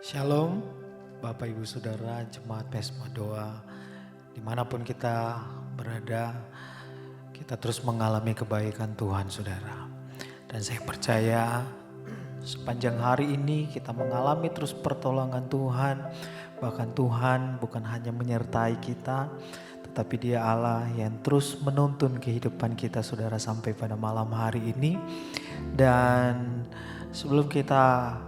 Shalom, Bapak Ibu Saudara, Jemaat Pesma Doa, dimanapun kita berada, kita terus mengalami kebaikan Tuhan, Saudara. Dan saya percaya sepanjang hari ini kita mengalami terus pertolongan Tuhan. Bahkan Tuhan bukan hanya menyertai kita, tetapi Dia Allah yang terus menuntun kehidupan kita, Saudara, sampai pada malam hari ini. Dan sebelum kita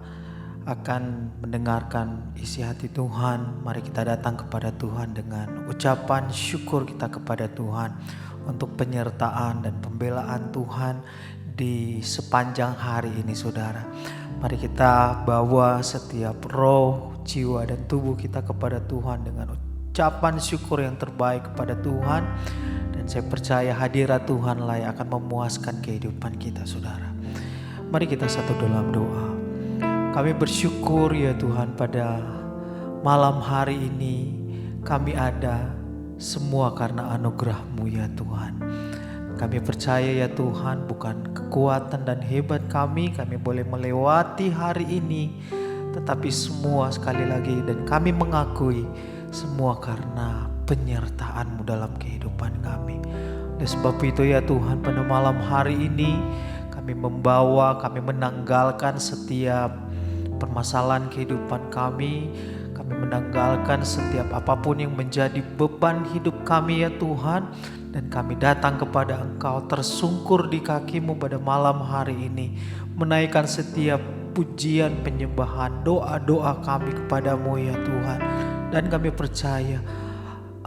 akan mendengarkan isi hati Tuhan, mari kita datang kepada Tuhan dengan ucapan syukur kita kepada Tuhan untuk penyertaan dan pembelaan Tuhan di sepanjang hari ini, Saudara. Mari kita bawa setiap roh, jiwa dan tubuh kita kepada Tuhan dengan ucapan syukur yang terbaik kepada Tuhan. Dan saya percaya hadirat Tuhanlah yang akan memuaskan kehidupan kita, Saudara. Mari kita satu dalam doa. Kami bersyukur ya Tuhan, pada malam hari ini kami ada semua karena anugerah-Mu ya Tuhan. Kami percaya ya Tuhan, bukan kekuatan dan hebat kami boleh melewati hari ini, tetapi semua sekali lagi dan kami mengakui semua karena penyertaan-Mu dalam kehidupan kami. Oleh sebab itu ya Tuhan, pada malam hari ini kami menanggalkan setiap permasalahan kehidupan kami menanggalkan setiap apapun yang menjadi beban hidup kami ya Tuhan. Dan kami datang kepada Engkau tersungkur di kaki-Mu pada malam hari ini, menaikkan setiap pujian, penyembahan, doa-doa kami kepada-Mu ya Tuhan. Dan kami percaya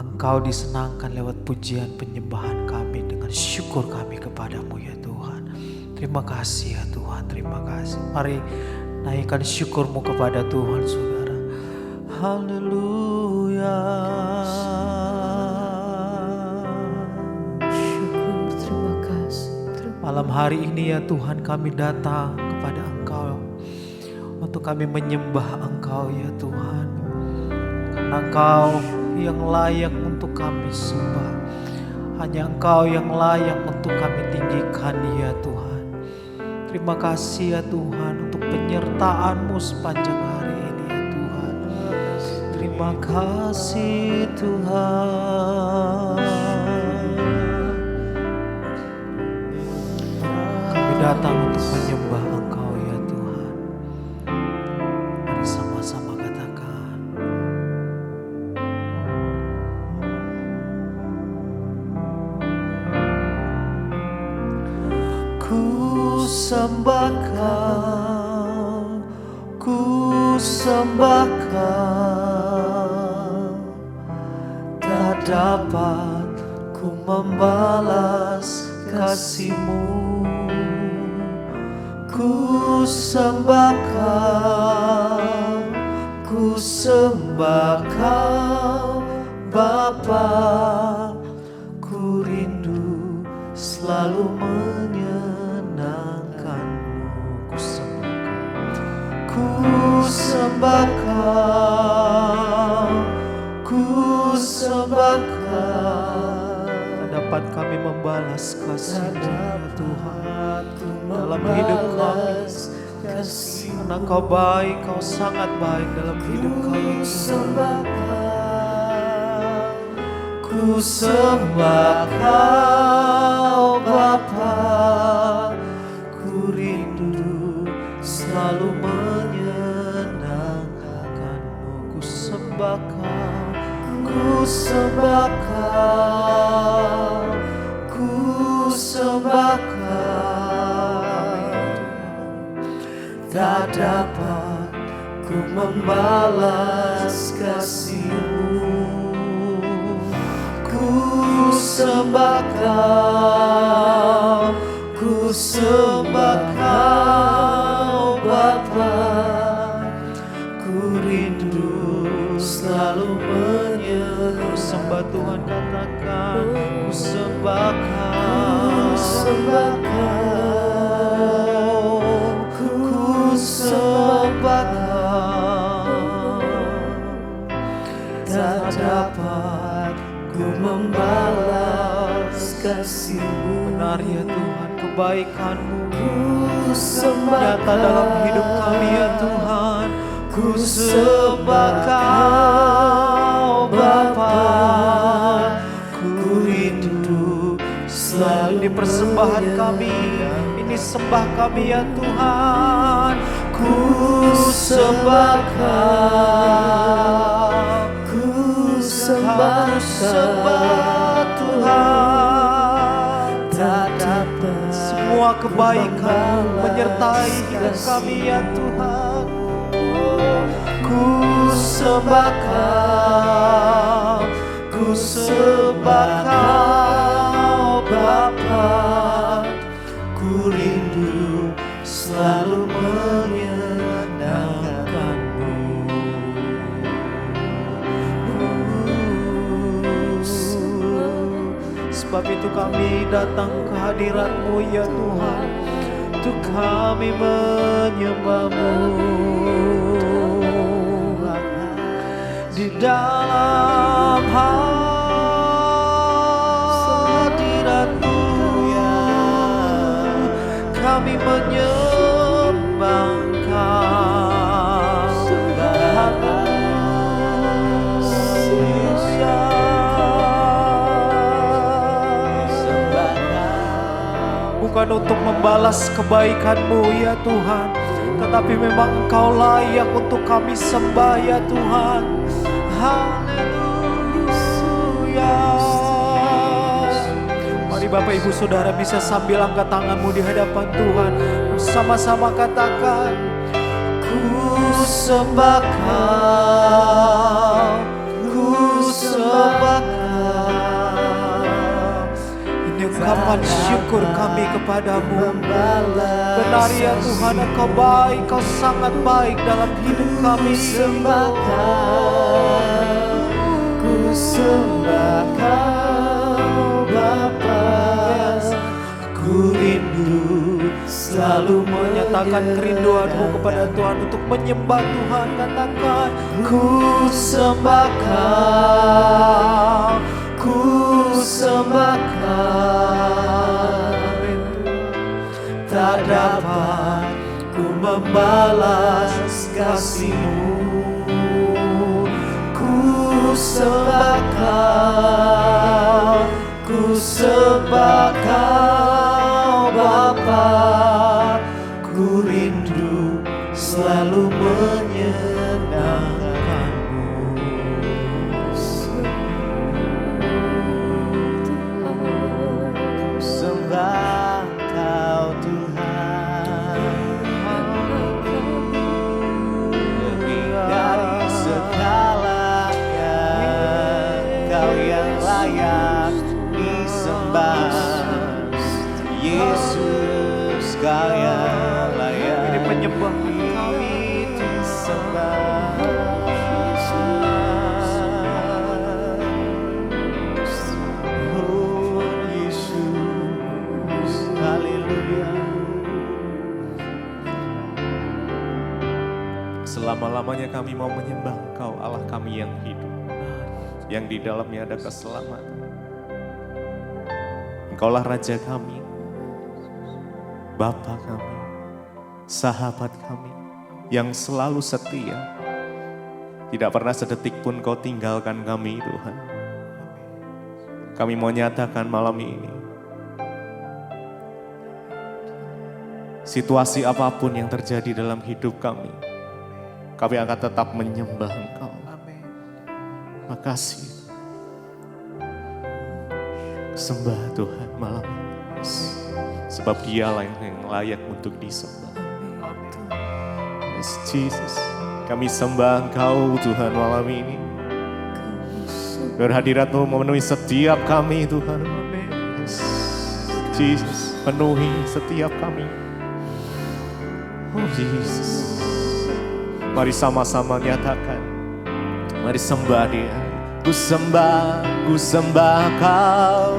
Engkau disenangkan lewat pujian penyembahan kami dengan syukur kami kepada-Mu ya Tuhan. Terima kasih ya Tuhan, terima kasih. Mari naikkan syukur-Mu kepada Tuhan, Saudara. Haleluya. Syukur, terima kasih. Malam hari ini ya Tuhan, kami datang kepada Engkau untuk kami menyembah Engkau ya Tuhan. Karena Engkau yang layak untuk kami sembah. Hanya Engkau yang layak untuk kami tinggikan ya Tuhan. Terima kasih ya Tuhan untuk penyertaan-Mu sepanjang hari ini ya Tuhan. Terima kasih Tuhan. Kami datang untuk menyembah Engkau ya Tuhan. Mari sama-sama katakan. Ku sembah Kau, ku sembah Kau, tak dapat ku membalas kasih-Mu. Ku sembah Kau, ku sembah Kau, Bapa. Ku rindu selalu menyenangkan-Mu. Ku sembah Kau, ku sembah Kau. Tak dapat kami membalas kasih-Mu ya Tuhan dalam hidup kami. Karena Kau baik, Kau sangat baik dalam hidup kami. Ku sembah Kau, Bapa. Ku rindu selalu menyenangkan-Mu. Ku sembah Kau, ku sembah Kau, ku sembah Kau. Tak dapat ku membalas kasih-Mu. Ku sembah Kau, ku sembah Kau, Bapa. Ku rindu selalu menyembah. Sembah Tuhan, katakan. Ku sembah Kau, sembah Kau, ku sembah Kau. Tak dapat ku membalas kasih-Mu. Benar ya Tuhan, kebaikan-Mu nyata dalam hidup kami ya Tuhan. Ku sembah Kau Bapa, ku rindu selalu. Ini persembahan kami, ini sembah kami ya Tuhan. Ku sembah Kau, ku sembah Tuhan. Tak dapat semua kebaikan menyertai hidup kami ya Tuhan. Ku sembah Kau, ku sembah Kau Bapa, ku rindu selalu menyenangkan-Mu. Sebab itu kami datang ke hadirat-Mu ya Tuhan, untuk kami menyembah-Mu. Di dalam hadirat-Mu ya, kami menyembah Kau. Bukan untuk membalas kebaikan-Mu ya Tuhan, tetapi memang Engkau layak untuk kami sembah ya Tuhan. Haleluya. Mari Bapak Ibu Saudara bisa sambil angkat tanganmu di hadapan Tuhan, bersama-sama katakan, ku sembah Kau, ku sembah Kau. Ini ungkapan syukur kami kepadamu. Benar ya Tuhan, Engkau baik, Kau sangat baik dalam hidup kami. Sembah Kau, ku sembah Kau Bapa, ku rindu selalu menyatakan kerinduanmu kepada Tuhan untuk menyembah Tuhan. Katakan, ku sembah Kau, ku sembah Kau. Tak dapat ku membalas kasih-Mu. Ku sembah Kau, ku sembah Kau Bapa, ku rindu selalu menyenangkan-Mu. Sembah Kau Tuhan, lebih dari segalanya, Kau yang layak disembah. Yesus, Kau yang layak. Ini penyembahan kami disembah. Oh Yesus, haleluya. Selama-lamanya kami mau menyembah Engkau, Allah kami yang hidup, yang di dalamnya ada keselamatan. Engkaulah Raja kami, Bapa kami, sahabat kami, yang selalu setia. Tidak pernah sedetik pun Kau tinggalkan kami Tuhan. Kami mau nyatakan malam ini, situasi apapun yang terjadi dalam hidup kami akan tetap menyembah Engkau. Makasih. Sembah Tuhan malam ini, sebab Dialah yang layak untuk disembah. Yes, Jesus, kami sembah Engkau Tuhan malam ini. Biar hadirat-Mu memenuhi setiap kami Tuhan. Yes, Jesus, penuhi setiap kami. Oh Jesus, mari sama-sama nyatakan, mari sembah Dia. Ku sembah Kau,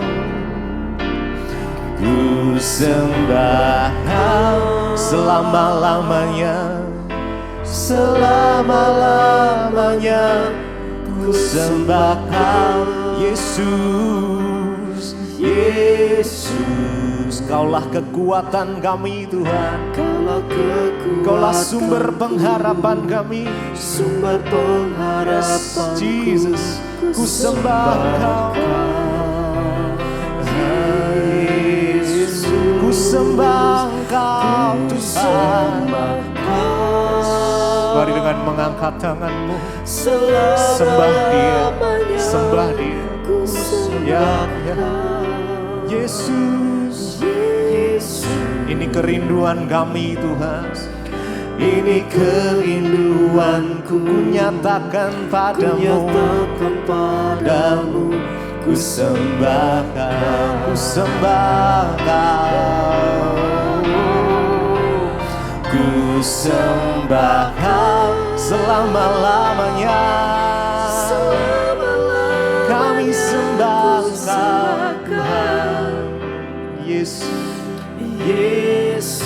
ku sembah Kau selama-lamanya, selama-lamanya. Ku sembah Kau, Yesus, Yesus. Kaulah kekuatan kami Tuhan. Kaulah kekuatan, Kaulah sumber pengharapan kami. sumber pengharapan. Jesus, ku sembah Engkau. Yesus, ku sembah Engkau Tuhan. Mari dengan mengangkat tanganmu, sembah Dia, sembah Dia. Ya, ya. Yesus, ini kerinduan kami Tuhan. Ini kerinduanku, ku nyatakan padamu, ku sembah Kau, ku sembah Kau, ku sembah Kau selama-lamanya. Kami sembah Kau Tuhan. Yesus,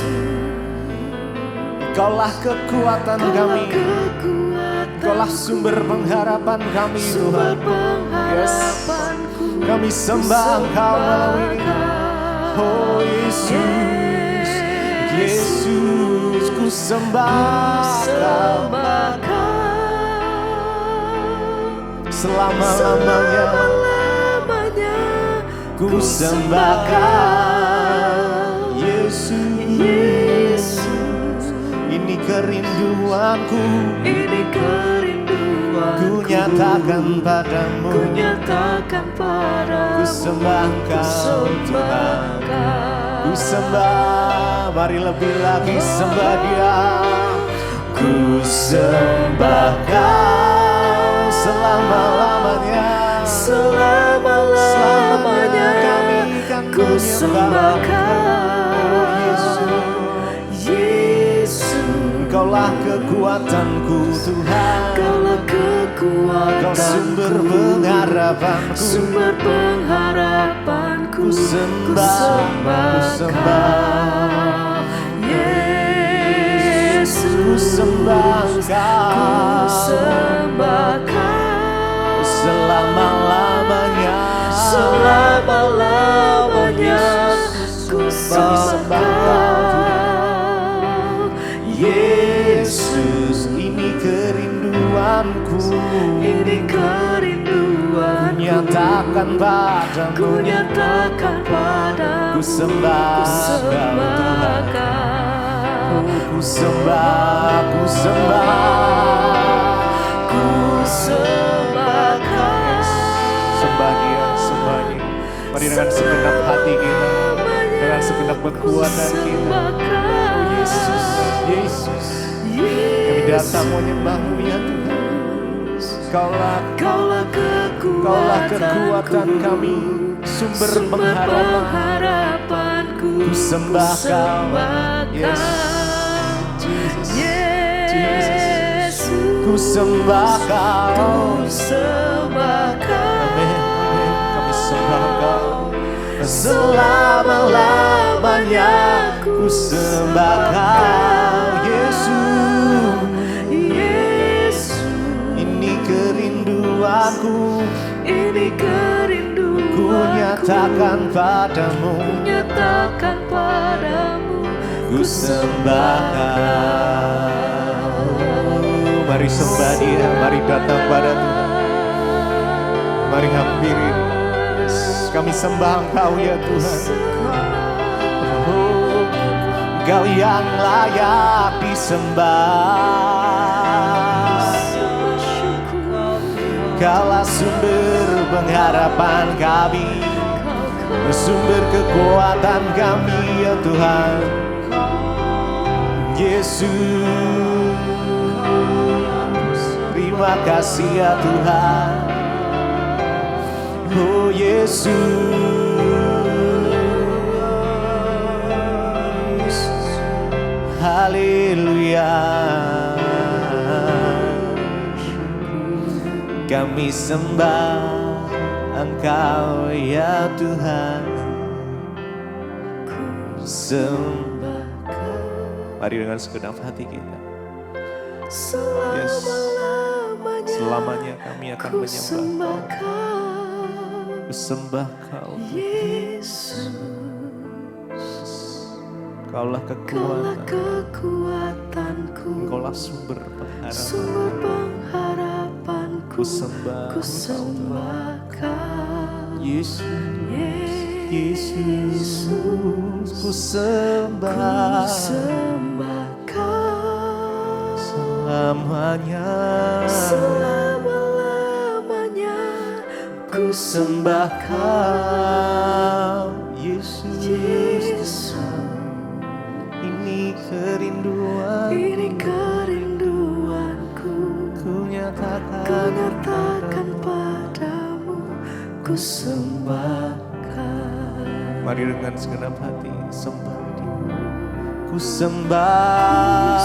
Kaulah kekuatan kami, Kaulah sumber pengharapan kami Tuhan. Yes, kami sembah Engkau malam ini. Oh Yesus, Yesus, ku sembah Kau selama-lamanya. Ku sembah Kau Yesus. Ini kerinduanku, ku nyatakan padamu, ku sembah Kau Tuhan. Ku sembah, mari lebih lagi sembah Dia. Ku sembah Kau selama-lamanya. Selama-lamanya kami akan menyembah Kau Yesus. Kaulah kekuatanku Tuhan. Kau sumber pengharapanku. Ku sembah Yesus. Ku sembah Kau selama-lamanya. Ku sembah Kau Yesus. Ini kerinduanku, nyatakan padamu, ku sembah Kau Tuhan. Ku sembah, ku sembah Kau. Sembah Dia, sembah Dia. Mari dengan segenap hati kita, dengan segenap kekuatan kita. Oh Yesus, Yesus, kami datang menyembah-Mu ya Tuhan. Kaulah kekuatan kami, sumber pengharapanku. Ku sembah Kau, Yesus, Jesus. Ku sembah Kau, amin, amin. Kami sembah Kau selama-lamanya. Ku sembah Kau, Yesus. Ini kerinduanku, ku nyatakan padamu, ku sembah Kau. Mari sembah Dia, mari datang pada Tuhan, mari hampiri. Kami sembah Engkau ya Tuhan. Oh, Engkau yang layak disembah. Kaulah sumber pengharapan kami, sumber kekuatan kami ya Tuhan. Yesus, terima kasih ya Tuhan. Oh Yesus, haleluya. Kami sembah Engkau ya Tuhan. Sembah. Mari dengan segenap hati kita. Yes. Selamanya kami akan menyembah Kau. Sembah Kau Yesus. Engkaulah kekuatanku, Engkaulah sumber pengharapan. sumber pengharapanku. Ku sembah Ku sembahkan Yesus, Yesus, ku ku sembah sembahkan selamanya. selama-lamanya. Ku Sembahkan Yesus, Yesus, ini kerinduan ini kerinduanku. ku Ku nyatakan nyatakan padamu, ku sembahkan. Mari dengan segenap hati sembah Dia. Ku sembah.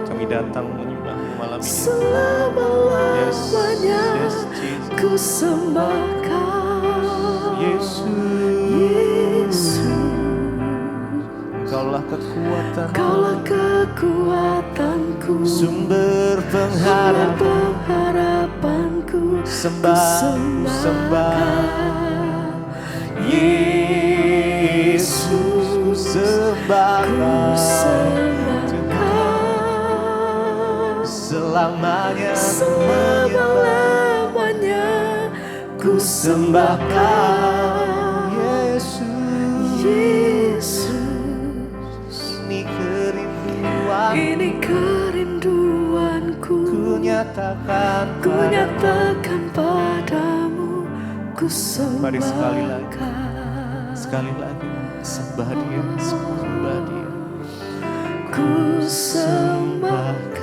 Kami datang menyembah-Mu malam ini. Selama-lamanya Yes, Jesus. ku sembahkan Yesus, Yesus. Engkaulah kekuatan, Kaulah kekuatanku, sumber sumber pengharapan. pengharapanku. Sembah, ku sembah Yesus, ku sembah selamanya, selama-lamanya. Ku sembahkan Yesus, Yesus. ini kerinduan Ini kerinduanku. ku nyatakan Ku nyatakan padamu, ku Mari sekali lagi. sembahkan. Sekali lagi sembah Dia, sembah Dia. Ku sembahkan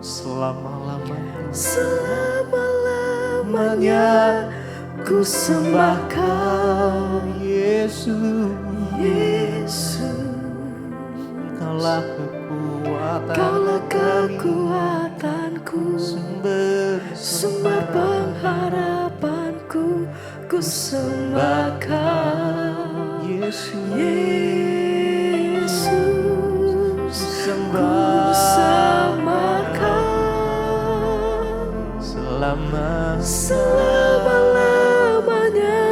Selama-lamanya selama-lamanya. Ku sembahkan Yesus, Yesus. Engkaulah kekuatan Kaulah kami, kekuatanku, sumber sumber pengharapanku. Ku sembahkan Yesus, Yesus. Ku sembah sembahkan selama-lamanya.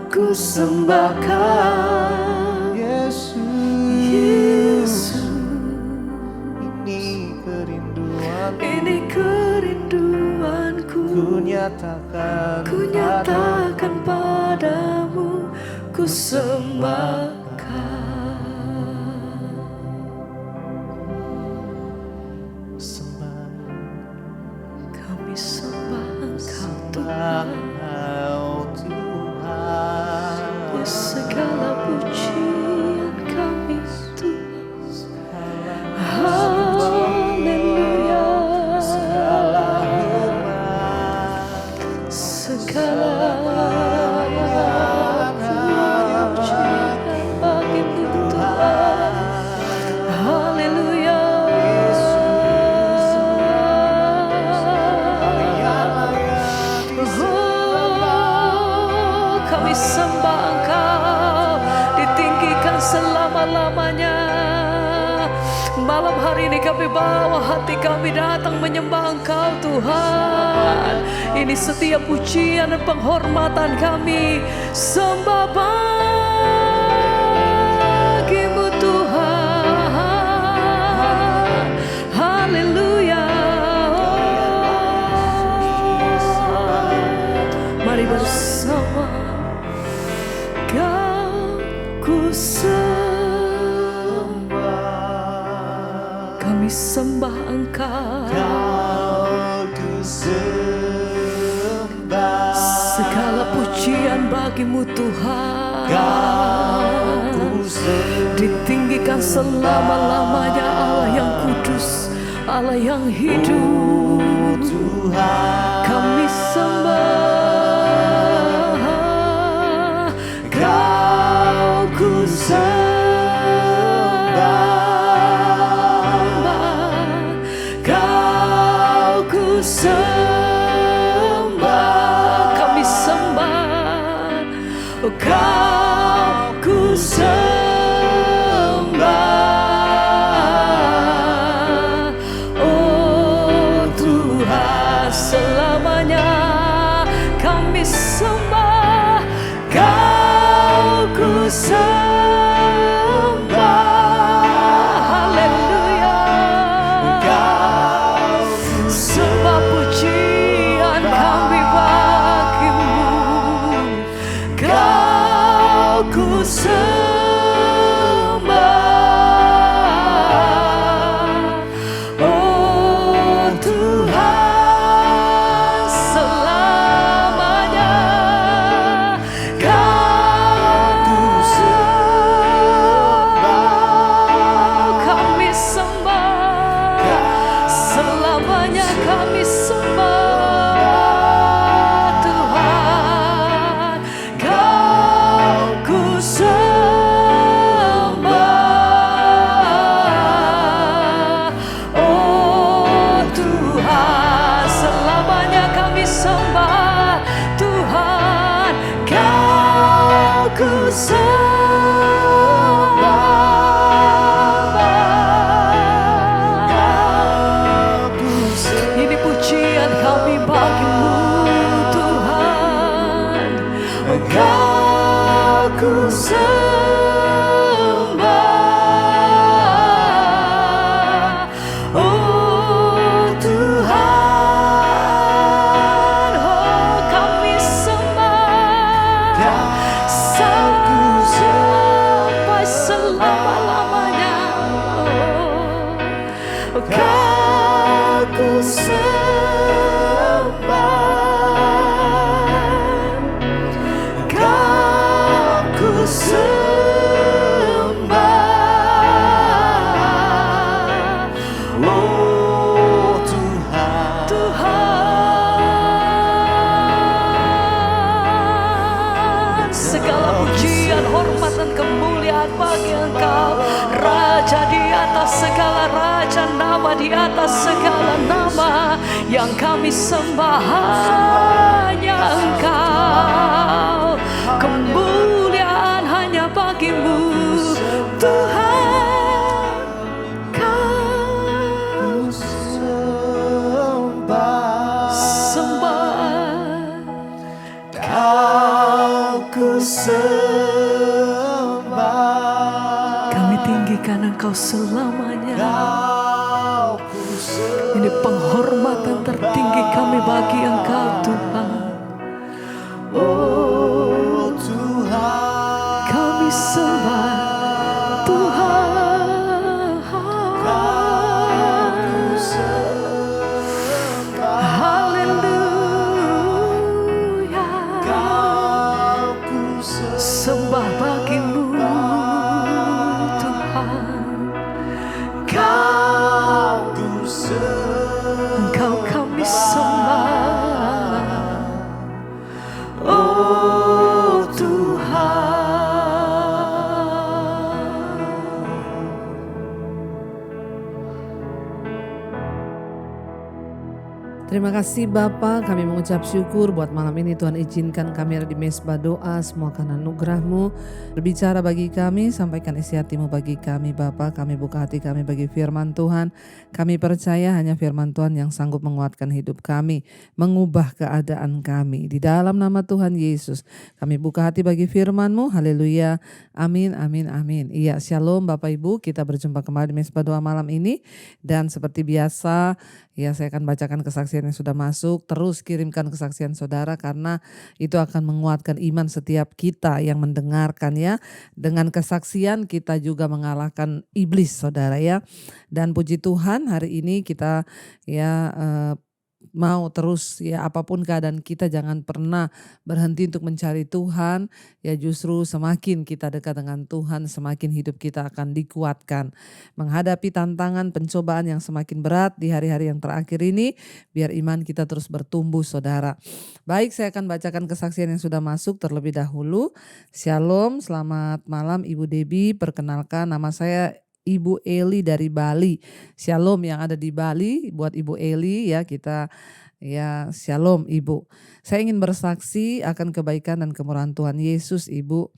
Ku sembahkan Yesus, Yesus. ini kerinduan Ini kerinduanku. ku nyatakan Ku nyatakan padamu, ku sembahkan. sembah Kami sembah Engkau Tuhan. Engkau Tuhan. Ya segala pujian kami Tuhan. Haleluya. Segala pujian bagimu Tuhan. Haleluya. Oh, kami sembah Engkau, ditinggikan selama-lamanya. Malam hari ini kami bawa hati kami datang menyembah Engkau Tuhan. Ini setiap pujian dan penghormatan kami sembah bagimu Tuhan. Haleluya. Mari bersama Kau ku sembah. Kami sembah Engkau. Kau ku sembah. Segala pujian bagimu Tuhan. Kau ku sembah. Ditinggikan selama-lamanya Allah yang kudus, Allah yang hidup. Tuhan, Kami sembah. Kau ku sembah. Kau ku sembah. Kami sembah. Kau ku sembah. Oh Tuhan, selamanya kami sembah Kau. ku sembah, oh Tuhan selamanya. Kau kami sembah, selamanya kami sembah Tuhan. Kau ku sembah, oh Tuhan selamanya kami sembah Tuhan. Kau ku sembah. Ini pujian kami bagimu Tuhan. Kau ku sembah, oh Tuhan. Oh kami sembah sampai selama-lamanya. Oh, Kau ku sembah, Kau ku sembah, oh Tuhan. Tuhan, segala pujian, hormat dan kemuliaan bagi Engkau, Raja di atas segala raja, nama di atas segala nama. Yang kami sembah hanya Engkau, kemuliaan hanya bagimu Tuhan. Kau sembah, Kau ku sembah, kami tinggikan Engkau selamanya. Kau ku sembah. Ini penghormatan tertinggi kami bagi Engkau Tuhan. Oh Tuhan, Kami sembah Tuhan. Kau ku sembah, Haleluya. Kau ku Sembah bagimu Tuhan. Kau ku sembah, Engkau kami sembah, oh Tuhan. Terima kasih Bapa, kami mengucap syukur buat malam ini Tuhan izinkan kami ada di mesbah doa, semua karena anugerah-Mu. Berbicara bagi kami, sampaikan isi hati-Mu bagi kami Bapa. Kami buka hati kami bagi firman Tuhan. Kami percaya hanya firman Tuhan yang sanggup menguatkan hidup kami, mengubah keadaan kami. Di dalam nama Tuhan Yesus, kami buka hati bagi firman-Mu. Haleluya, amin, amin, amin. Iya, shalom Bapak Ibu, kita berjumpa kembali di mesbah doa malam ini. Dan seperti biasa, ya saya akan bacakan kesaksian yang sudah masuk. Terus kirimkan kesaksian saudara karena itu akan menguatkan iman setiap kita yang mendengarkan ya. Dengan kesaksian kita juga mengalahkan iblis saudara ya. Dan puji Tuhan hari ini kita ya mau terus ya apapun keadaan kita jangan pernah berhenti untuk mencari Tuhan. Ya justru semakin kita dekat dengan Tuhan semakin hidup kita akan dikuatkan. Menghadapi tantangan pencobaan yang semakin berat di hari-hari yang terakhir ini. Biar iman kita terus bertumbuh saudara. Baik, saya akan bacakan kesaksian yang sudah masuk terlebih dahulu. Shalom, selamat malam Ibu Debbie. Perkenalkan nama saya Ibu Eli dari Bali. Shalom yang ada di Bali buat Ibu Eli ya kita ya shalom Ibu. Saya ingin bersaksi akan kebaikan dan kemurahan Tuhan Yesus Ibu.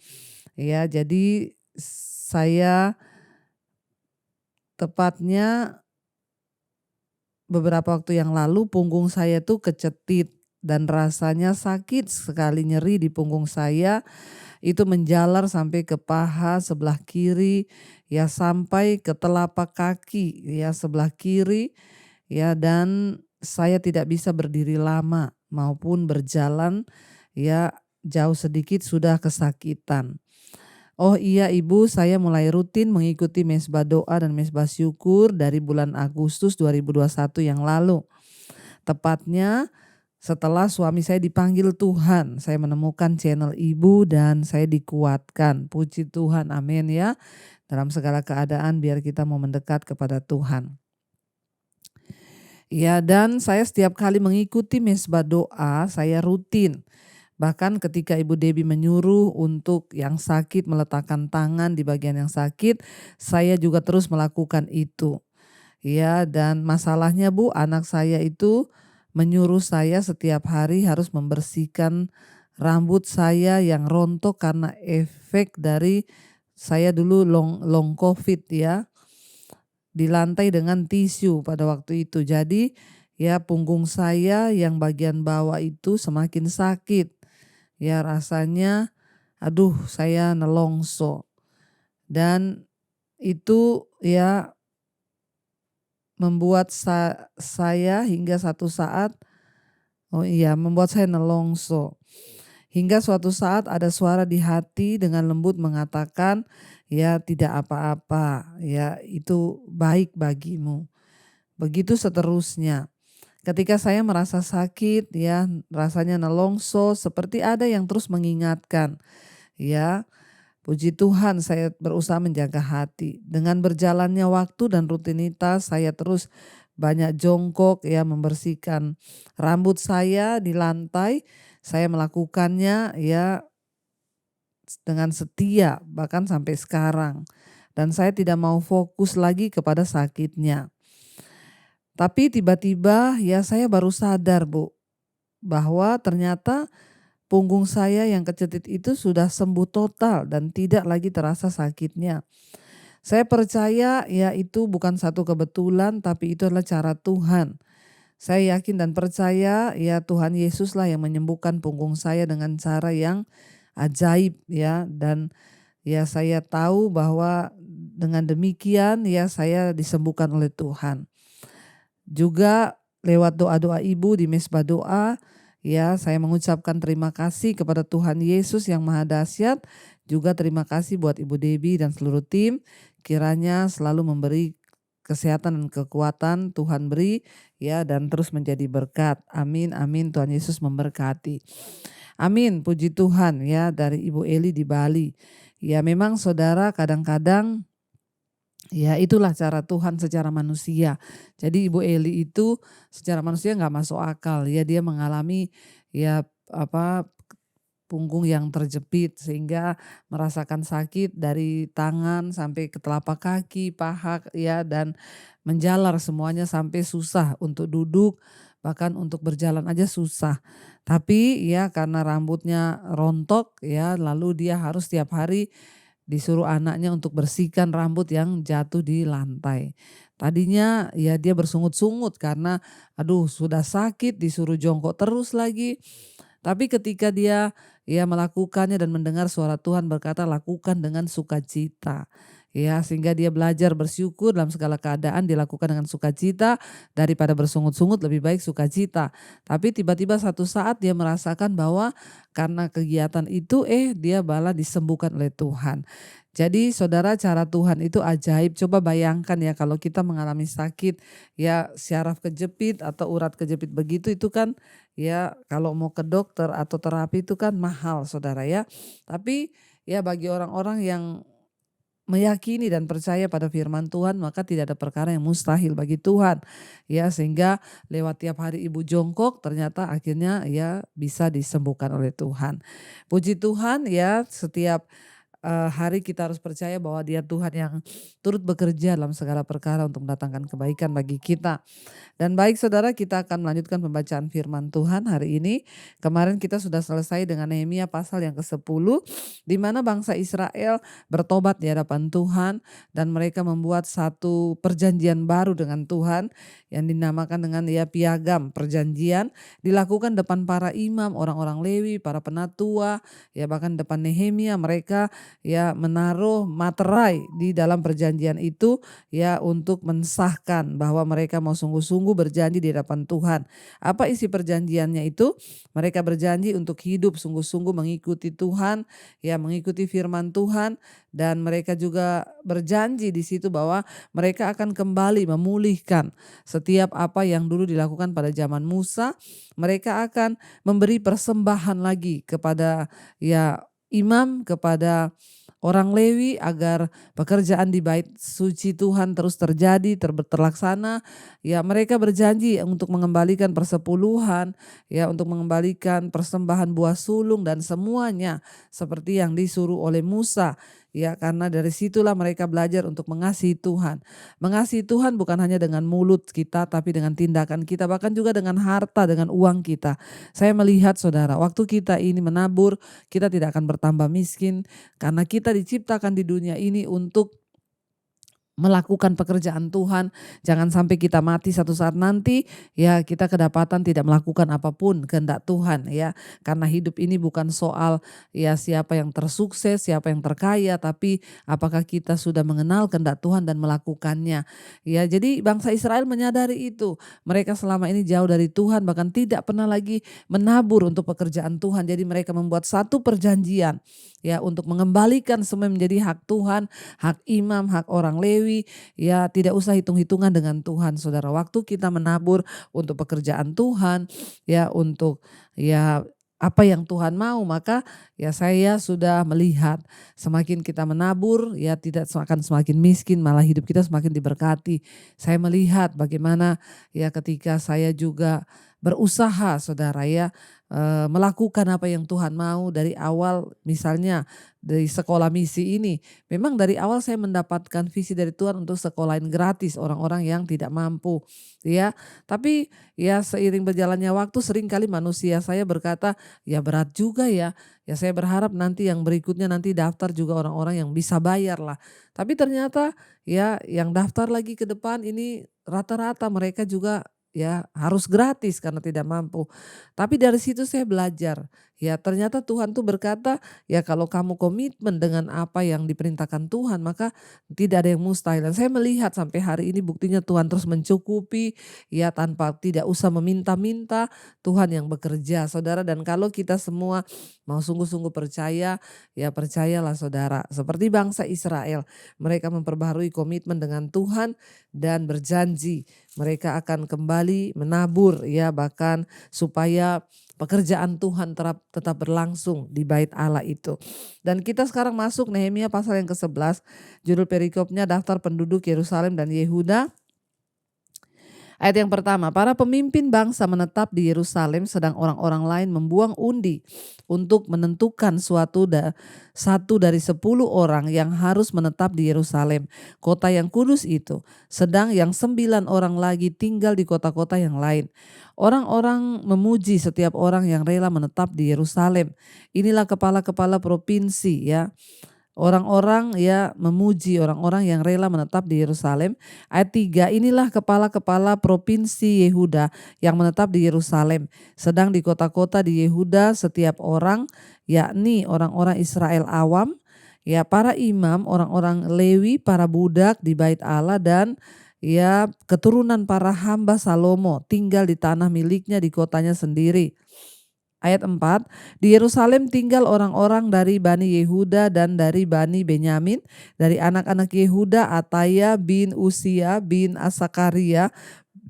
Ya jadi saya tepatnya beberapa waktu yang lalu punggung saya tuh kecetit dan rasanya sakit sekali, nyeri di punggung saya. Itu menjalar sampai ke paha sebelah kiri ya sampai ke telapak kaki ya sebelah kiri ya dan saya tidak bisa berdiri lama maupun berjalan ya jauh sedikit sudah kesakitan. Oh iya Ibu, saya mulai rutin mengikuti mesbah doa dan mesbah syukur dari bulan Agustus 2021 yang lalu. Tepatnya setelah suami saya dipanggil Tuhan, saya menemukan channel Ibu dan saya dikuatkan. Puji Tuhan, amin ya. Dalam segala keadaan biar kita mau mendekat kepada Tuhan. Ya, dan saya setiap kali mengikuti mesbah doa, saya rutin. Bahkan ketika Ibu Debbie menyuruh untuk yang sakit meletakkan tangan di bagian yang sakit, saya juga terus melakukan itu. Ya, dan masalahnya Bu, anak saya itu menyuruh saya setiap hari harus membersihkan rambut saya yang rontok karena efek dari saya dulu long COVID ya. Di lantai dengan tisu pada waktu itu. Jadi ya punggung saya yang bagian bawah itu semakin sakit. Ya rasanya aduh saya nelongso. Dan itu ya membuat saya hingga satu saat membuat saya nelongso. Hingga suatu saat ada suara di hati dengan lembut mengatakan, ya tidak apa-apa, ya itu baik bagimu. Begitu seterusnya. Ketika saya merasa sakit, ya rasanya nelongso, seperti ada yang terus mengingatkan. Ya, puji Tuhan saya berusaha menjaga hati. Dengan berjalannya waktu dan rutinitas saya terus banyak jongkok ya membersihkan rambut saya di lantai. Saya melakukannya ya dengan setia bahkan sampai sekarang. Dan saya tidak mau fokus lagi kepada sakitnya. Tapi tiba-tiba ya saya baru sadar Bu, bahwa ternyata punggung saya yang kecetit itu sudah sembuh total dan tidak lagi terasa sakitnya. Saya percaya ya itu bukan satu kebetulan tapi itu adalah cara Tuhan. Saya yakin dan percaya ya Tuhan Yesuslah yang menyembuhkan punggung saya dengan cara yang ajaib ya. Dan ya saya tahu bahwa dengan demikian ya saya disembuhkan oleh Tuhan. Juga lewat doa-doa Ibu di mesbah doa ya saya mengucapkan terima kasih kepada Tuhan Yesus yang Maha Dahsyat. Juga terima kasih buat Ibu Debbie dan seluruh tim. Kiranya selalu memberi kesehatan dan kekuatan Tuhan beri ya dan terus menjadi berkat. Amin, amin. Tuhan Yesus memberkati. Amin, puji Tuhan ya dari Ibu Eli di Bali. Ya memang saudara kadang-kadang ya itulah cara Tuhan secara manusia. Jadi Ibu Eli itu secara manusia gak masuk akal ya, dia mengalami ya punggung yang terjepit sehingga merasakan sakit dari tangan sampai ke telapak kaki, paha ya dan menjalar semuanya sampai susah untuk duduk, bahkan untuk berjalan aja susah. Tapi ya karena rambutnya rontok ya lalu dia harus tiap hari disuruh anaknya untuk bersihkan rambut yang jatuh di lantai. Tadinya ya dia bersungut-sungut karena aduh sudah sakit disuruh jongkok terus lagi. Tapi ketika dia ya melakukannya dan mendengar suara Tuhan berkata lakukan dengan sukacita. Ya sehingga dia belajar bersyukur dalam segala keadaan dilakukan dengan sukacita daripada bersungut-sungut lebih baik sukacita. Tapi tiba-tiba satu saat dia merasakan bahwa karena kegiatan itu dia malah disembuhkan oleh Tuhan. Jadi saudara cara Tuhan itu ajaib. Coba bayangkan ya kalau kita mengalami sakit ya syaraf kejepit atau urat kejepit begitu itu kan ya kalau mau ke dokter atau terapi itu kan mahal saudara ya. Tapi ya bagi orang-orang yang meyakini dan percaya pada firman Tuhan maka tidak ada perkara yang mustahil bagi Tuhan. Ya sehingga lewat tiap hari ibu jongkok ternyata akhirnya ya bisa disembuhkan oleh Tuhan. Puji Tuhan ya setiap hari kita harus percaya bahwa dia Tuhan yang turut bekerja dalam segala perkara untuk mendatangkan kebaikan bagi kita. Dan baik saudara kita akan melanjutkan pembacaan firman Tuhan hari ini. Kemarin kita sudah selesai dengan Nehemia pasal yang ke-10 di mana bangsa Israel bertobat di hadapan Tuhan dan mereka membuat satu perjanjian baru dengan Tuhan yang dinamakan dengan piagam perjanjian dilakukan depan para imam, orang-orang Lewi, para penatua, ya bahkan depan Nehemia mereka ya menaruh materai di dalam perjanjian itu ya untuk mensahkan bahwa mereka mau sungguh-sungguh berjanji di hadapan Tuhan. Apa isi perjanjiannya itu? Mereka berjanji untuk hidup sungguh-sungguh mengikuti Tuhan, ya mengikuti firman Tuhan, dan mereka juga berjanji di situ bahwa mereka akan kembali memulihkan setiap apa yang dulu dilakukan pada zaman Musa. Mereka akan memberi persembahan lagi kepada ya imam, kepada orang Lewi agar pekerjaan di bait suci Tuhan terus terjadi, terlaksana. Ya mereka berjanji untuk mengembalikan persepuluhan, ya untuk mengembalikan persembahan buah sulung dan semuanya seperti yang disuruh oleh Musa. Ya karena dari situlah mereka belajar untuk mengasihi Tuhan. Mengasihi Tuhan bukan hanya dengan mulut kita tapi dengan tindakan kita, bahkan juga dengan harta, dengan uang kita. Saya melihat saudara, waktu kita ini menabur, kita tidak akan bertambah miskin karena kita diciptakan di dunia ini untuk melakukan pekerjaan Tuhan. Jangan sampai kita mati satu saat nanti ya kita kedapatan tidak melakukan apapun kehendak Tuhan ya. Karena hidup ini bukan soal ya siapa yang tersukses, siapa yang terkaya, tapi apakah kita sudah mengenal kehendak Tuhan dan melakukannya. Ya, jadi bangsa Israel menyadari itu. Mereka selama ini jauh dari Tuhan, bahkan tidak pernah lagi menabur untuk pekerjaan Tuhan. Jadi mereka membuat satu perjanjian ya untuk mengembalikan semua menjadi hak Tuhan, hak imam, hak orang Lewi. Ya tidak usah hitung-hitungan dengan Tuhan saudara. Waktu kita menabur untuk pekerjaan Tuhan, ya untuk ya apa yang Tuhan mau, maka ya saya sudah melihat semakin kita menabur ya tidak akan semakin miskin, malah hidup kita semakin diberkati. Saya melihat bagaimana ya ketika saya juga berusaha saudara ya melakukan apa yang Tuhan mau dari awal, misalnya dari sekolah misi ini. Memang dari awal saya mendapatkan visi dari Tuhan untuk sekolahin gratis orang-orang yang tidak mampu ya. Tapi ya seiring berjalannya waktu seringkali manusia saya berkata ya berat juga ya. Ya saya berharap nanti yang berikutnya nanti daftar juga orang-orang yang bisa bayar lah. Tapi ternyata ya yang daftar lagi ke depan ini rata-rata mereka juga ya harus gratis karena tidak mampu. Tapi dari situ saya belajar. Ya ternyata Tuhan tuh berkata ya kalau kamu komitmen dengan apa yang diperintahkan Tuhan maka tidak ada yang mustahil. Dan saya melihat sampai hari ini buktinya Tuhan terus mencukupi ya tanpa tidak usah meminta-minta, Tuhan yang bekerja saudara. Dan kalau kita semua mau sungguh-sungguh percaya ya percayalah saudara. Seperti bangsa Israel, mereka memperbaharui komitmen dengan Tuhan dan berjanji mereka akan kembali menabur ya bahkan supaya pekerjaan Tuhan tetap berlangsung di bait Allah itu. Dan kita sekarang masuk Nehemia pasal yang ke-11, judul perikopnya daftar penduduk Yerusalem dan Yehuda. Ayat yang pertama, para pemimpin bangsa menetap di Yerusalem sedang orang-orang lain membuang undi untuk menentukan satu dari 10 orang yang harus menetap di Yerusalem, kota yang kudus itu. Sedang yang 9 orang lagi tinggal di kota-kota yang lain. Orang-orang memuji setiap orang yang rela menetap di Yerusalem. Inilah kepala-kepala provinsi ya. Orang-orang ya memuji orang-orang yang rela menetap di Yerusalem. Ayat 3, inilah kepala-kepala provinsi Yehuda yang menetap di Yerusalem. Sedang di kota-kota di Yehuda setiap orang, yakni orang-orang Israel awam, ya para imam, orang-orang Lewi, para budak di bait Allah dan ya keturunan para hamba Salomo tinggal di tanah miliknya di kotanya sendiri. Ayat 4, di Yerusalem tinggal orang-orang dari Bani Yehuda dan dari Bani Benyamin. Dari anak-anak Yehuda, Ataya bin Usia bin Asakaria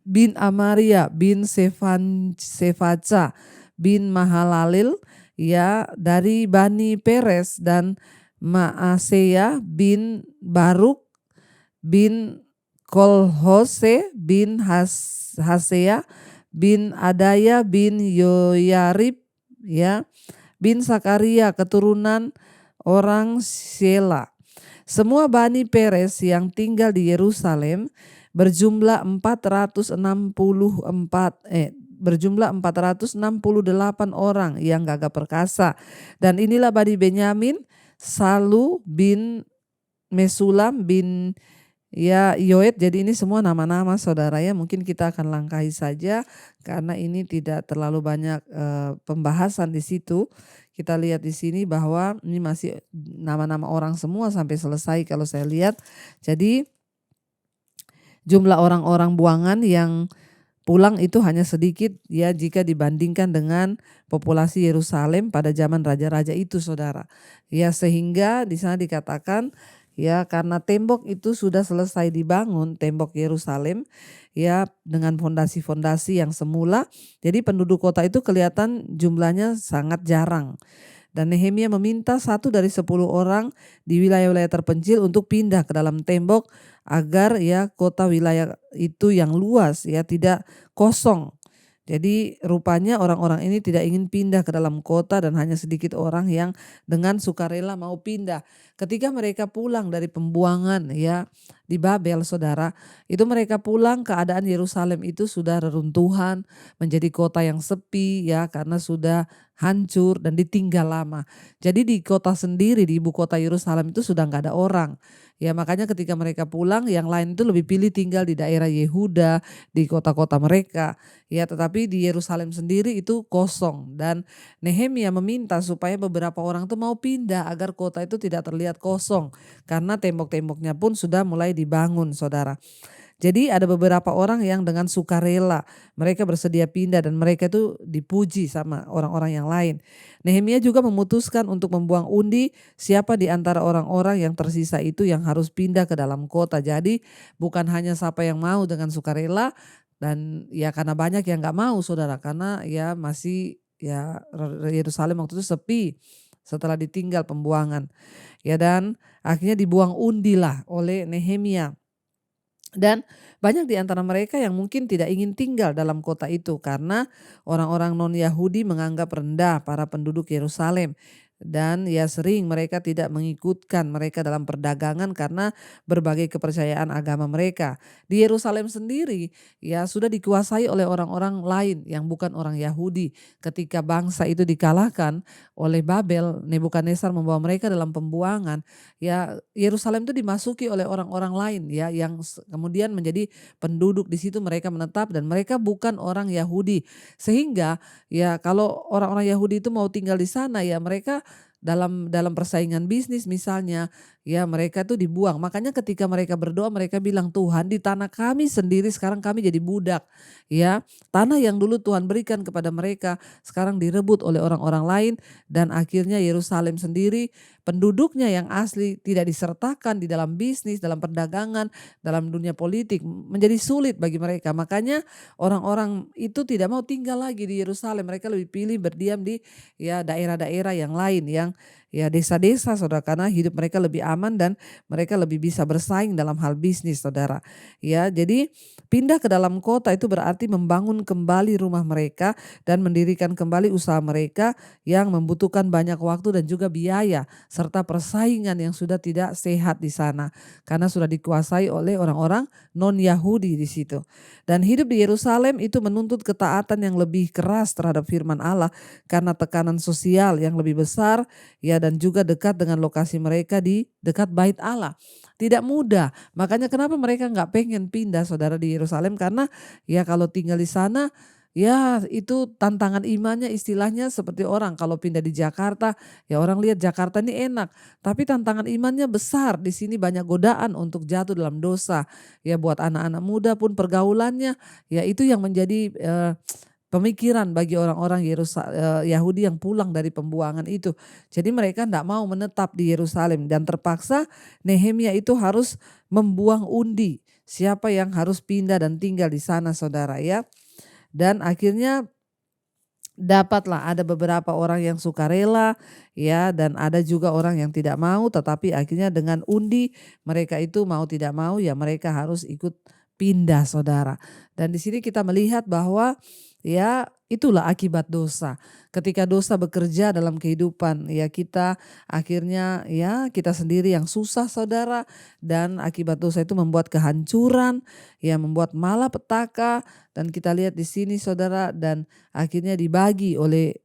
bin Amaria bin Sefaca bin Mahalalil. Ya, dari Bani Peres dan Maaseya bin Baruk bin Kolhose bin Hasea bin Adaya bin Yoyarib ya bin Sakaria keturunan orang Shela. Semua Bani Peres yang tinggal di Yerusalem berjumlah 468 orang yang gagah perkasa. Dan inilah Bani Benyamin, Salu bin Mesulam bin ya Yoed. Jadi ini semua nama-nama saudara ya, mungkin kita akan langkahi saja karena ini tidak terlalu banyak pembahasan di situ. kita lihat di sini bahwa ini masih nama-nama orang semua sampai selesai kalau saya lihat. Jadi jumlah orang-orang buangan yang pulang itu hanya sedikit ya jika dibandingkan dengan populasi Yerusalem pada zaman raja-raja itu, saudara. Ya, sehingga di sana dikatakan ya karena tembok itu sudah selesai dibangun, tembok Yerusalem ya dengan fondasi-fondasi yang semula. Jadi penduduk kota itu kelihatan jumlahnya sangat jarang. Dan Nehemia meminta 1 dari 10 orang di wilayah-wilayah terpencil untuk pindah ke dalam tembok agar ya kota wilayah itu yang luas ya tidak kosong. Jadi rupanya orang-orang ini tidak ingin pindah ke dalam kota dan hanya sedikit orang yang dengan sukarela mau pindah. Ketika mereka pulang dari pembuangan ya di Babel, saudara, itu mereka pulang keadaan Yerusalem itu sudah reruntuhan, menjadi kota yang sepi ya karena sudah hancur dan ditinggal lama. Jadi di kota sendiri, di ibu kota Yerusalem itu sudah nggak ada orang. Ya makanya ketika mereka pulang, yang lain itu lebih pilih tinggal di daerah Yehuda, di kota-kota mereka. Ya tetapi di Yerusalem sendiri itu kosong. Dan Nehemia meminta supaya beberapa orang itu mau pindah agar kota itu tidak terlihat kosong. Karena tembok-temboknya pun sudah mulai dibangun, saudara. Jadi ada beberapa orang yang dengan sukarela mereka bersedia pindah dan mereka itu dipuji sama orang-orang yang lain. Nehemia juga memutuskan untuk membuang undi siapa di antara orang-orang yang tersisa itu yang harus pindah ke dalam kota. Jadi bukan hanya siapa yang mau dengan sukarela dan ya karena banyak yang gak mau, saudara, karena ya masih ya Yerusalem waktu itu sepi setelah ditinggal pembuangan. Ya dan akhirnya dibuang undilah oleh Nehemia. Dan banyak di antara mereka yang mungkin tidak ingin tinggal dalam kota itu karena orang-orang non-Yahudi menganggap rendah para penduduk Yerusalem. Dan ya sering mereka tidak mengikutkan mereka dalam perdagangan karena berbagai kepercayaan agama mereka. Di Yerusalem sendiri ya sudah dikuasai oleh orang-orang lain yang bukan orang Yahudi. Ketika bangsa itu dikalahkan oleh Babel, Nebukadnezar membawa mereka dalam pembuangan. Ya Yerusalem itu dimasuki oleh orang-orang lain ya yang kemudian menjadi penduduk di situ, mereka menetap dan mereka bukan orang Yahudi. Sehingga ya kalau orang-orang Yahudi itu mau tinggal di sana ya mereka dalam persaingan bisnis misalnya ya mereka tuh dibuang. Makanya ketika mereka berdoa mereka bilang, Tuhan di tanah kami sendiri sekarang kami jadi budak. Ya tanah yang dulu Tuhan berikan kepada mereka sekarang direbut oleh orang-orang lain. Dan akhirnya Yerusalem sendiri penduduknya yang asli tidak disertakan di dalam bisnis, dalam perdagangan, dalam dunia politik, menjadi sulit bagi mereka. Makanya orang-orang itu tidak mau tinggal lagi di Yerusalem. Mereka lebih pilih berdiam di ya daerah-daerah yang lain, yang ya desa-desa, saudara, karena hidup mereka lebih aman dan mereka lebih bisa bersaing dalam hal bisnis, saudara. Ya, jadi pindah ke dalam kota itu berarti membangun kembali rumah mereka dan mendirikan kembali usaha mereka yang membutuhkan banyak waktu dan juga biaya serta persaingan yang sudah tidak sehat di sana karena sudah dikuasai oleh orang-orang non-Yahudi di situ. Dan hidup di Yerusalem itu menuntut ketaatan yang lebih keras terhadap firman Allah karena tekanan sosial yang lebih besar ya dan juga dekat dengan lokasi mereka di dekat bait Allah. Tidak mudah. Makanya kenapa mereka nggak pengen pindah, saudara, di Yerusalem, karena ya kalau tinggal di sana ya itu tantangan imannya istilahnya seperti orang kalau pindah di Jakarta ya orang lihat Jakarta ini enak tapi tantangan imannya besar. Di sini banyak godaan untuk jatuh dalam dosa ya buat anak-anak muda pun pergaulannya ya itu yang menjadi pemikiran bagi orang-orang Yahudi yang pulang dari pembuangan itu. Jadi mereka tidak mau menetap di Yerusalem dan terpaksa Nehemia itu harus membuang undi siapa yang harus pindah dan tinggal di sana, saudara, ya. Dan akhirnya dapatlah ada beberapa orang yang sukarela ya dan ada juga orang yang tidak mau, tetapi akhirnya dengan undi mereka itu mau tidak mau ya mereka harus ikut pindah, saudara. Dan di sini kita melihat bahwa ya itulah akibat dosa. Ketika dosa bekerja dalam kehidupan ya kita akhirnya ya kita sendiri yang susah, saudara, dan akibat dosa itu membuat kehancuran ya membuat malapetaka dan kita lihat di sini, saudara, dan akhirnya dibagi oleh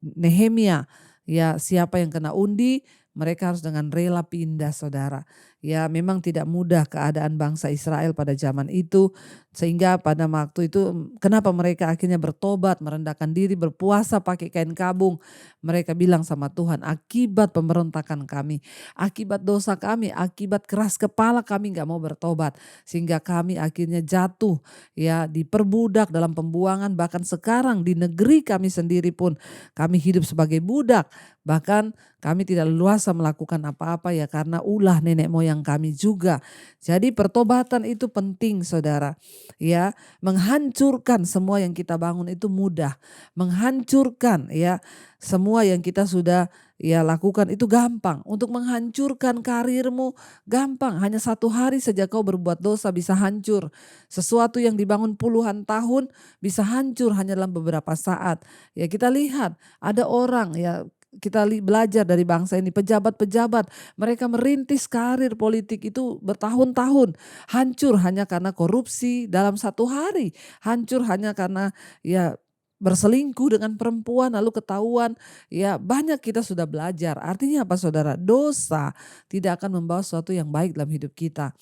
Nehemia ya siapa yang kena undi mereka harus dengan rela pindah saudara. Ya memang tidak mudah keadaan bangsa Israel pada zaman itu, sehingga pada waktu itu kenapa mereka akhirnya bertobat, merendahkan diri, berpuasa pakai kain kabung. Mereka bilang sama Tuhan, akibat pemberontakan kami, akibat dosa kami, akibat keras kepala kami gak mau bertobat. Sehingga kami akhirnya jatuh ya diperbudak dalam pembuangan, bahkan sekarang di negeri kami sendiri pun kami hidup sebagai budak. Bahkan kami tidak leluasa melakukan apa-apa ya karena ulah nenek moyang kami juga. Jadi pertobatan itu penting saudara. Ya, menghancurkan semua yang kita bangun itu mudah. Menghancurkan ya semua yang kita sudah ya lakukan itu gampang. Untuk menghancurkan karirmu gampang. Hanya 1 hari saja kau berbuat dosa bisa hancur. Sesuatu yang dibangun puluhan tahun bisa hancur hanya dalam beberapa saat. Ya kita lihat ada orang ya, kita belajar dari bangsa ini, pejabat-pejabat mereka merintis karir politik itu bertahun-tahun, hancur hanya karena korupsi dalam 1 hari, hancur hanya karena ya berselingkuh dengan perempuan lalu ketahuan. Ya banyak kita sudah belajar. Artinya apa saudara? Dosa tidak akan membawa sesuatu yang baik dalam hidup kita.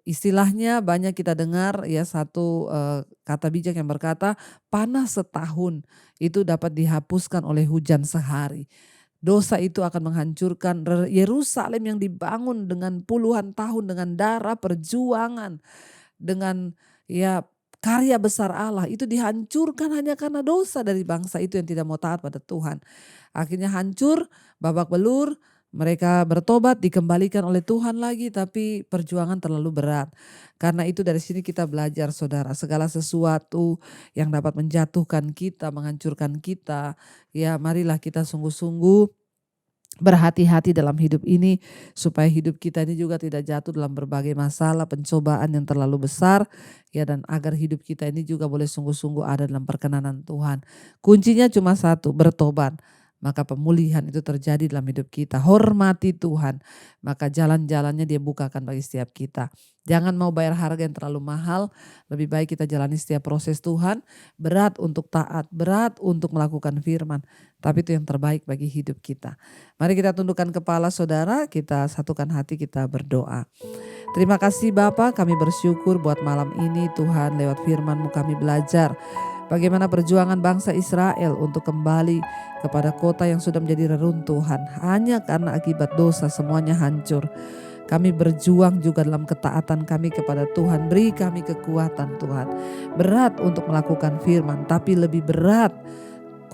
Istilahnya banyak kita dengar ya satu kata bijak yang berkata panas setahun itu dapat dihapuskan oleh hujan sehari. Dosa itu akan menghancurkan Yerusalem yang dibangun dengan puluhan tahun dengan darah perjuangan, dengan ya karya besar Allah itu dihancurkan hanya karena dosa dari bangsa itu yang tidak mau taat pada Tuhan. Akhirnya hancur, babak belur. Mereka bertobat, dikembalikan oleh Tuhan lagi, tapi perjuangan terlalu berat. Karena itu dari sini kita belajar saudara, segala sesuatu yang dapat menjatuhkan kita, menghancurkan kita, ya marilah kita sungguh-sungguh berhati-hati dalam hidup ini supaya hidup kita ini juga tidak jatuh dalam berbagai masalah, pencobaan yang terlalu besar, ya dan agar hidup kita ini juga boleh sungguh-sungguh ada dalam perkenanan Tuhan. Kuncinya cuma satu, bertobat. Maka pemulihan itu terjadi dalam hidup kita. Hormati Tuhan, maka jalan-jalannya dia bukakan bagi setiap kita. Jangan mau bayar harga yang terlalu mahal, lebih baik kita jalani setiap proses Tuhan. Berat untuk taat, berat untuk melakukan firman, tapi itu yang terbaik bagi hidup kita. Mari kita tundukkan kepala saudara, kita satukan hati, kita berdoa. Terima kasih Bapa, kami bersyukur buat malam ini Tuhan, lewat firman-Mu kami belajar bagaimana perjuangan bangsa Israel untuk kembali kepada kota yang sudah menjadi reruntuhan. Hanya karena akibat dosa semuanya hancur. Kami berjuang juga dalam ketaatan kami kepada Tuhan. Beri kami kekuatan Tuhan. Berat untuk melakukan firman, tapi lebih berat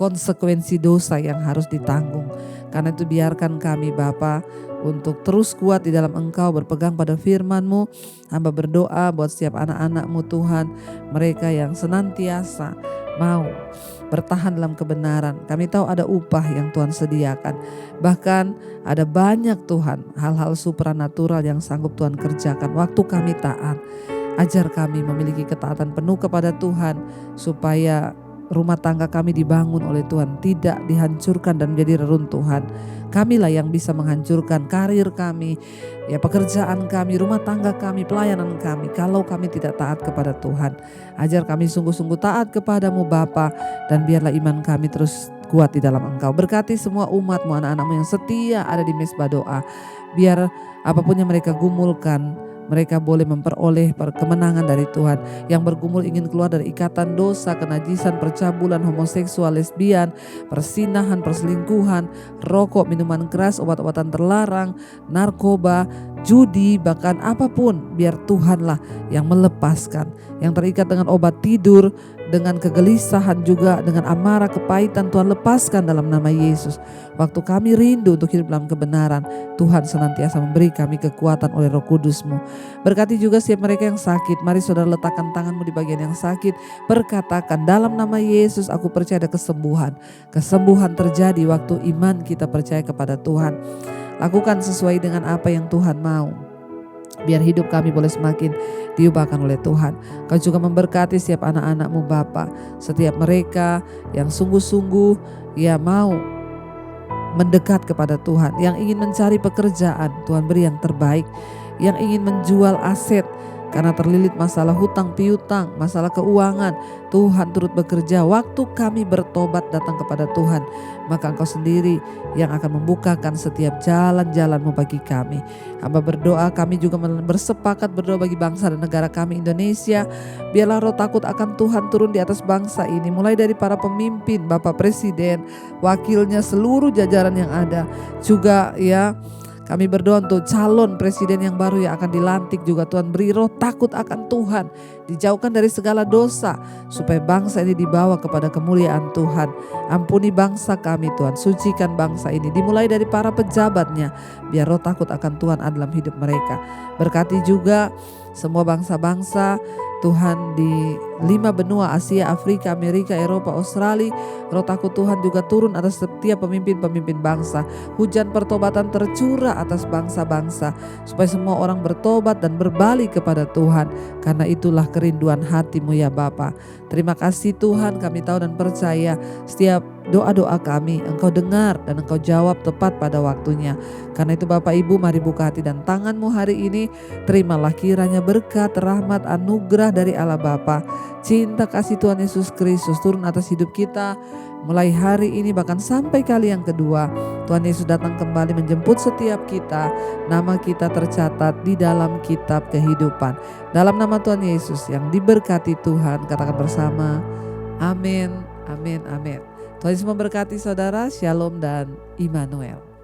konsekuensi dosa yang harus ditanggung. Karena itu biarkan kami Bapa untuk terus kuat di dalam Engkau, berpegang pada firman-Mu. Hamba berdoa buat setiap anak-anak-Mu Tuhan, mereka yang senantiasa mau bertahan dalam kebenaran. Kami tahu ada upah yang Tuhan sediakan. Bahkan ada banyak Tuhan hal-hal supranatural yang sanggup Tuhan kerjakan waktu kami taat. Ajar kami memiliki ketaatan penuh kepada Tuhan supaya rumah tangga kami dibangun oleh Tuhan, tidak dihancurkan dan menjadi reruntuhan. Kamilah yang bisa menghancurkan karir kami, ya pekerjaan kami, rumah tangga kami, pelayanan kami, kalau kami tidak taat kepada Tuhan. Ajar kami sungguh-sungguh taat kepadamu Bapa, dan biarlah iman kami terus kuat di dalam Engkau. Berkati semua umat-Mu, anak-anak-Mu yang setia ada di Mezbah Doa. Biar apapun yang mereka gumulkan, mereka boleh memperoleh kemenangan dari Tuhan. Yang bergumul ingin keluar dari ikatan dosa, kenajisan, percabulan, homoseksual, lesbian, persinahan, perselingkuhan, rokok, minuman keras, obat-obatan terlarang, narkoba, judi, bahkan apapun, biar Tuhanlah yang melepaskan. Yang terikat dengan obat tidur, dengan kegelisahan juga, dengan amarah, kepahitan, Tuhan lepaskan dalam nama Yesus. Waktu kami rindu untuk hidup dalam kebenaran, Tuhan senantiasa memberi kami kekuatan oleh Roh Kudus-Mu. Berkati juga setiap mereka yang sakit. Mari saudara letakkan tanganmu di bagian yang sakit. Berkatakan dalam nama Yesus, aku percaya ada kesembuhan. Kesembuhan terjadi waktu iman kita percaya kepada Tuhan. Lakukan sesuai dengan apa yang Tuhan mau. Biar hidup kami boleh semakin diubahkan oleh Tuhan. Kau juga memberkati setiap anak-anak-Mu Bapa. Setiap mereka yang sungguh-sungguh ya mau mendekat kepada Tuhan. Yang ingin mencari pekerjaan, Tuhan beri yang terbaik. Yang ingin menjual aset Karena terlilit masalah hutang piutang, masalah keuangan, Tuhan turut bekerja. Waktu kami bertobat datang kepada Tuhan, maka Engkau sendiri yang akan membukakan setiap jalan-jalan-Mu bagi kami. Hamba berdoa, kami juga bersepakat berdoa bagi bangsa dan negara kami Indonesia. Biarlah roh takut akan Tuhan turun di atas bangsa ini, mulai dari para pemimpin, Bapak Presiden, wakilnya, seluruh jajaran yang ada. Juga ya, kami berdoa untuk calon presiden yang baru yang akan dilantik juga. Tuhan, beri roh takut akan Tuhan, dijauhkan dari segala dosa, supaya bangsa ini dibawa kepada kemuliaan Tuhan. Ampuni bangsa kami Tuhan, sucikan bangsa ini, dimulai dari para pejabatnya, biar roh takut akan Tuhan ada dalam hidup mereka. Berkati juga semua bangsa-bangsa Tuhan di 5 benua, Asia, Afrika, Amerika, Eropa, Australia. Roh takut Tuhan juga turun atas setiap pemimpin-pemimpin bangsa. Hujan pertobatan tercurah atas bangsa-bangsa, supaya semua orang bertobat dan berbalik kepada Tuhan. Karena itulah kerinduan hati-Mu ya Bapa. Terima kasih Tuhan, kami tahu dan percaya setiap doa-doa kami Engkau dengar dan Engkau jawab tepat pada waktunya. Karena itu Bapak Ibu, mari buka hati dan tangan-Mu hari ini. Terimalah kiranya berkat, rahmat, anugerah dari Allah Bapa, cinta kasih Tuhan Yesus Kristus turun atas hidup kita mulai hari ini bahkan sampai kali yang kedua. Tuhan Yesus datang kembali menjemput setiap kita. Nama kita tercatat di dalam kitab kehidupan. Dalam nama Tuhan Yesus yang diberkati Tuhan, katakan bersama, amin, amin, amin. Tuhan Yesus memberkati saudara, shalom dan Immanuel.